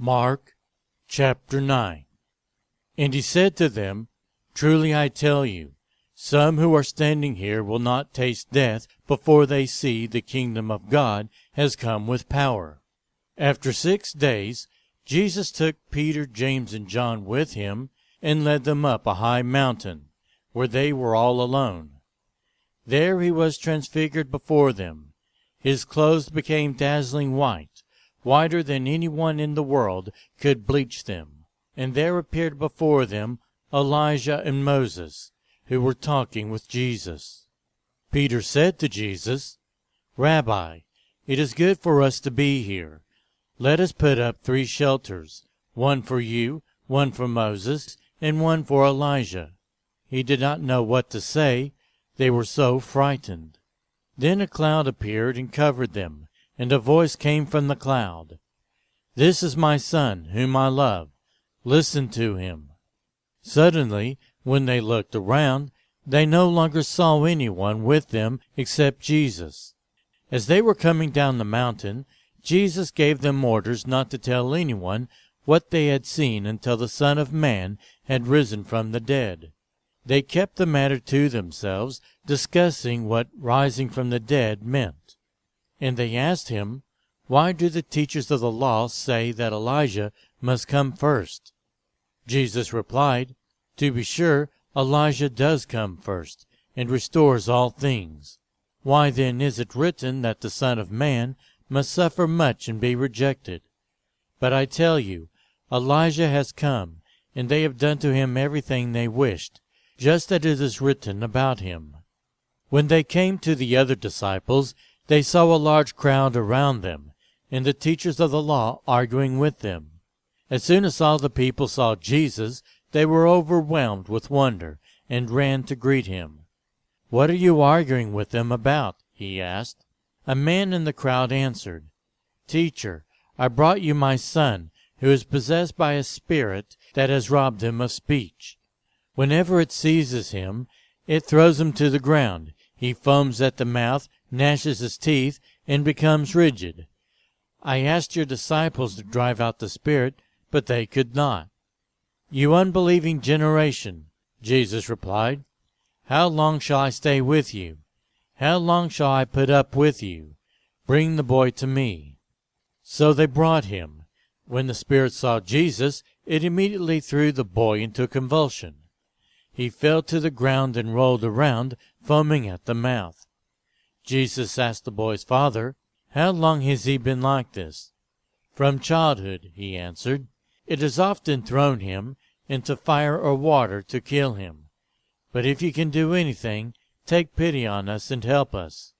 Mark chapter 9. And he said to them, Truly I tell you, some who are standing here will not taste death before they see the kingdom of God has come with power. After 6 days, Jesus took Peter, James, and John with him, and led them up a high mountain, where they were all alone. There he was transfigured before them. His clothes became dazzling white, whiter than anyone in the world could bleach them. And there appeared before them Elijah and Moses, who were talking with Jesus. Peter said to Jesus, Rabbi, it is good for us to be here. Let us put up 3 shelters, one for you, one for Moses, and one for Elijah. He did not know what to say. They were so frightened. Then a cloud appeared and covered them, and a voice came from the cloud. This is my Son, whom I love. Listen to him. Suddenly, when they looked around, they no longer saw anyone with them except Jesus. As they were coming down the mountain, Jesus gave them orders not to tell anyone what they had seen until the Son of Man had risen from the dead. They kept the matter to themselves, discussing what rising from the dead meant. And they asked him, Why do the teachers of the law say that Elijah must come first? Jesus replied, To be sure, Elijah does come first, and restores all things. Why then is it written that the Son of Man must suffer much and be rejected? But I tell you, Elijah has come, and they have done to him everything they wished, just as it is written about him. When they came to the other disciples, they saw a large crowd around them, and the teachers of the law arguing with them. As soon as all the people saw Jesus, they were overwhelmed with wonder, and ran to greet him. What are you arguing with them about? He asked. A man in the crowd answered, Teacher, I brought you my son, who is possessed by a spirit that has robbed him of speech. Whenever it seizes him, it throws him to the ground. He foams at the mouth, gnashes his teeth, and becomes rigid. I asked your disciples to drive out the spirit, but they could not. You unbelieving generation, Jesus replied, how long shall I stay with you? How long shall I put up with you? Bring the boy to me. So they brought him. When the spirit saw Jesus, it immediately threw the boy into a convulsion. He fell to the ground and rolled around, foaming at the mouth. Jesus asked the boy's father, How long has he been like this? From childhood, he answered. It has often thrown him into fire or water to kill him. But if you can do anything, take pity on us and help us.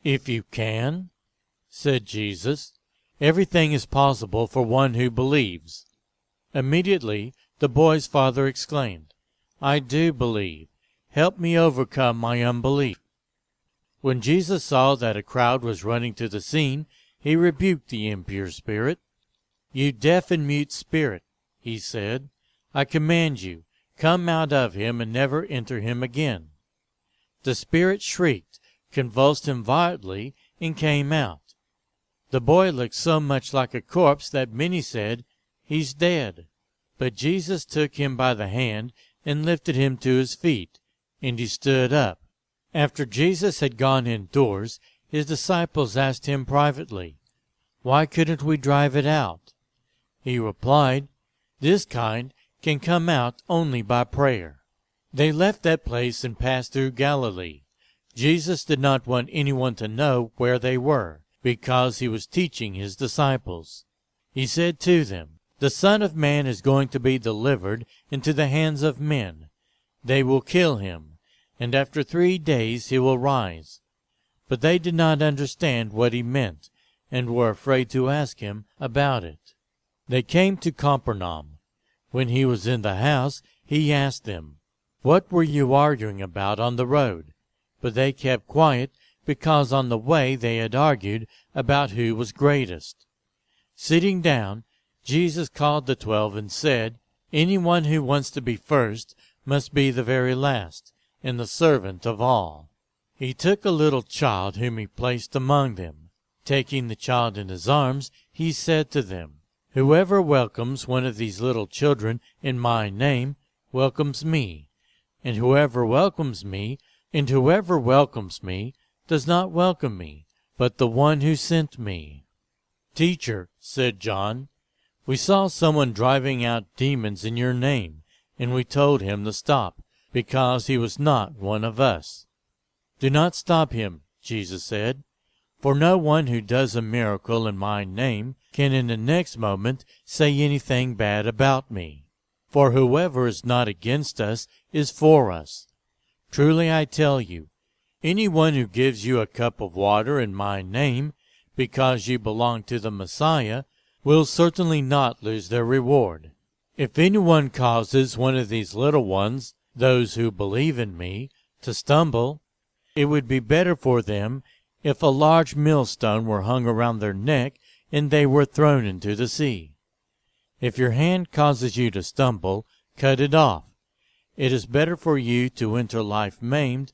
If you can, said Jesus, everything is possible for one who believes. Immediately the boy's father exclaimed, I do believe. Help me overcome my unbelief. When Jesus saw that a crowd was running to the scene, he rebuked the impure spirit. You deaf and mute spirit, he said, I command you, come out of him and never enter him again. The spirit shrieked, convulsed him violently, and came out. The boy looked so much like a corpse that many said, He's dead. But Jesus took him by the hand and lifted him to his feet, and he stood up. After Jesus had gone indoors, his disciples asked him privately, Why couldn't we drive it out? He replied, This kind can come out only by prayer. They left that place and passed through Galilee. Jesus did not want anyone to know where they were, because he was teaching his disciples. He said to them, The Son of Man is going to be delivered into the hands of men. They will kill him, and after 3 days he will rise. But they did not understand what he meant, and were afraid to ask him about it. They came to Capernaum. When he was in the house, he asked them, What were you arguing about on the road? But they kept quiet, because on the way they had argued about who was greatest. Sitting down, Jesus called the 12 and said, Anyone who wants to be first must be the very last, and the servant of all. He took a little child whom he placed among them. Taking the child in his arms, he said to them, Whoever welcomes one of these little children in my name welcomes me, and whoever welcomes me does not welcome me, but the one who sent me." "Teacher," said John, "we saw someone driving out demons in your name, and we told him to stop, because he was not one of us." "Do not stop him," Jesus said, "for no one who does a miracle in my name can in the next moment say anything bad about me. For whoever is not against us is for us. Truly I tell you, anyone who gives you a cup of water in my name, because you belong to the Messiah, will certainly not lose their reward. If anyone causes one of these little ones, those who believe in me, to stumble, it would be better for them if a large millstone were hung around their neck and they were thrown into the sea. If your hand causes you to stumble, cut it off. It is better for you to enter life maimed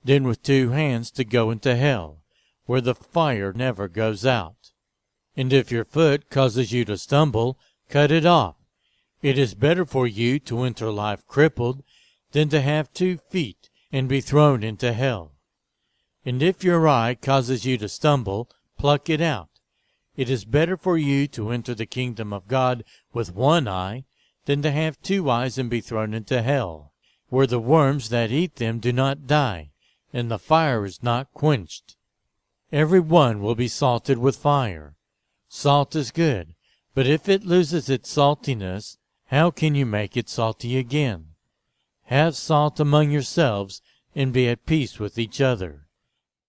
than with 2 hands to go into hell, where the fire never goes out. And if your foot causes you to stumble, cut it off. It is better for you to enter life crippled than to have 2 feet and be thrown into hell. And if your eye causes you to stumble, pluck it out. It is better for you to enter the kingdom of God with 1 eye than to have 2 eyes and be thrown into hell, where the worms that eat them do not die, and the fire is not quenched. Every one will be salted with fire. Salt is good, but if it loses its saltiness, how can you make it salty again? Have salt among yourselves, and be at peace with each other.